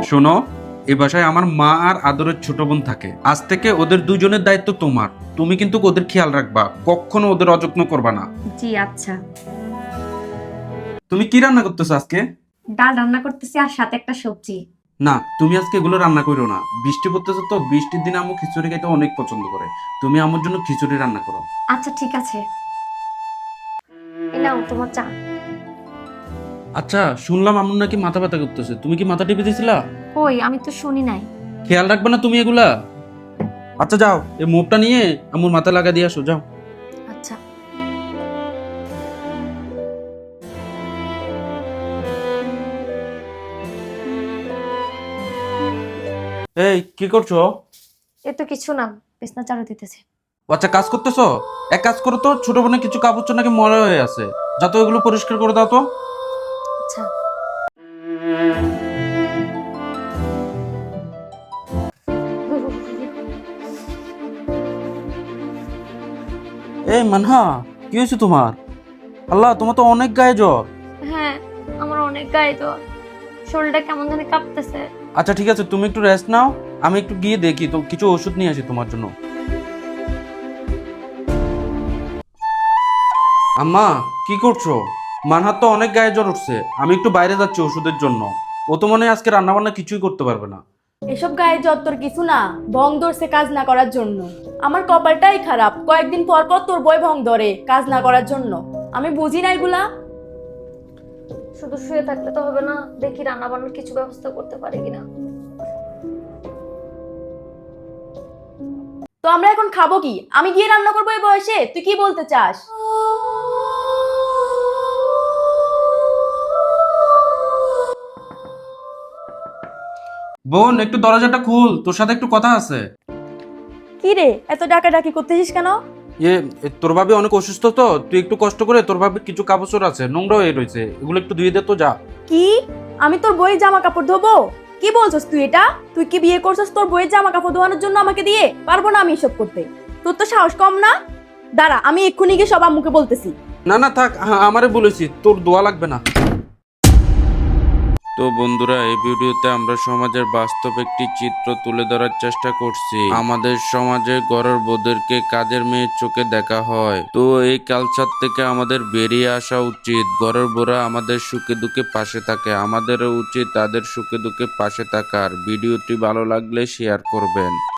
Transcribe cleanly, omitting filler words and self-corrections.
শোনো, এই বাসায় আমার মা আর আদরের ছোট বোন থাকে। আজ থেকে ওদের দুজনের দায়িত্ব তোমার। তুমি কিন্তু ওদের খেয়াল রাখবা, কখনো ওদের অযত্ন করবা না। জি আচ্ছা। তুমি কি রান্না করতেছো আজকে? ডাল রান্না করতেছি আর সাথে একটা সবজি। না, তুমি আজকে এগুলো রান্না করো না। বৃষ্টি পড়তেছে তো, বৃষ্টির দিনে আম্মু খিচুড়ি খেতে অনেক পছন্দ করে। তুমি আমার জন্য খিচুড়ি রান্না করো। আচ্ছা ঠিক আছে, এই নাও তোমার চা। আচ্ছা, শুনলাম আম্মু নাকি মাথা ব্যথা করতেছে, তুমি কি মাথা টিপে দিয়েছিলা? কই, আমি তো শুনি নাই। খেয়াল রাখবে না তুমি এগুলা? আচ্ছা যাও, এই মোপটা নিয়ে আম্মুর মাথা লাগা দিয়ে আসো, যাও। আচ্ছা। এই কি করছো? এ তো কিছু না, বিছনা ঝাড়ু দিতেছে। ও আচ্ছা, কাজ করতেছো? এক কাজ করো তো, ছোট বোনের কিছু কাপড় চোপড় নাকি ময়লা হয়ে আছে, যা তো এগুলো পরিষ্কার করে দাও তো। আচ্ছা। এই মানহা, কি হয়েছে তোমার? আল্লাহ, তোমার তো অনেক গায়ে জ্বর। হ্যাঁ, আমার অনেক গায়ে জ্বর, শরীরটা কেমন জানি কাঁপতেছে। আচ্ছা ঠিক আছে, তুমি একটু রেস্ট নাও, আমি একটু গিয়ে দেখি তো, কিছু ওষুধ নিয়ে আসি তোমার জন্য। আম্মা, কি করছো? মানহার তো অনেক গায়ে জ্বর উঠছে, আমি একটু বাইরে যাচ্ছি ওষুধের জন্য। ও তো মনে হয় আজকে রান্না বান্না কিছুই করতে পারবে না। এসব গায়ে জ্বর তোর কিছু না, ভং ধরছে কাজ না করার জন্য। আমার কপালটাই খারাপ, কয়েকদিন পর পর তোর বই ভং ধরে কাজ না করার জন্য। আমি বুঝি না এগুলা। শুধু শুয়ে থাকলে তো হবে না, দেখি রান্না বান্নার কিছু ব্যবস্থা করতে পারি কিনা। তো আমরা এখন খাবো কি? আমি গিয়ে রান্না করবো এই বয়সে? তুই কি বলতে চাস? বোন, একটু দরজাটা খুল, তোর সাথে একটু কথা আছে। কি রে, এত ডাকাডাকি করতেছিস কেন? এ তোর ভাবি অনেক অসুস্থ তো, তুই একটু কষ্ট করে, তোর ভাবি কিছু কাপড় চোপড় আছে নোংরা হয়ে রয়েছে, এগুলো একটু ধুয়ে দে তো, যা। কি? আমি তোর বইয়ের জামা কাপড় ধোবো? কি বলছস তুই এটা? তুই কি বিয়ে করছস তোর বইয়ের জামা কাপড় ধোয়ানোর জন্য আমাকে দিয়ে? পারবো না আমি এসব করতে। তোর তো সাহস কম না? দাঁড়া, আমি এক্ষুনি গিয়ে সব আম্মুকে বলতেছি। না না থাক, আমারে বলেছি, তোর দোয়া লাগবে না। তো বন্ধুরা, এই ভিডিওতে আমরা সমাজের বাস্তব একটি চিত্র তুলে ধরার চেষ্টা করছি। আমাদের সমাজে ঘরের বউদেরকে কাজের মেয়ের চোখে দেখা হয়। তো এই কালচার থেকে আমাদের বেরিয়ে আসা উচিত। ঘরের বউরা আমাদের সুখে দুঃখে পাশে থাকে, আমাদেরও উচিত তাদের সুখে দুঃখে পাশে থাকার। ভিডিওটি ভালো লাগলে শেয়ার করবেন।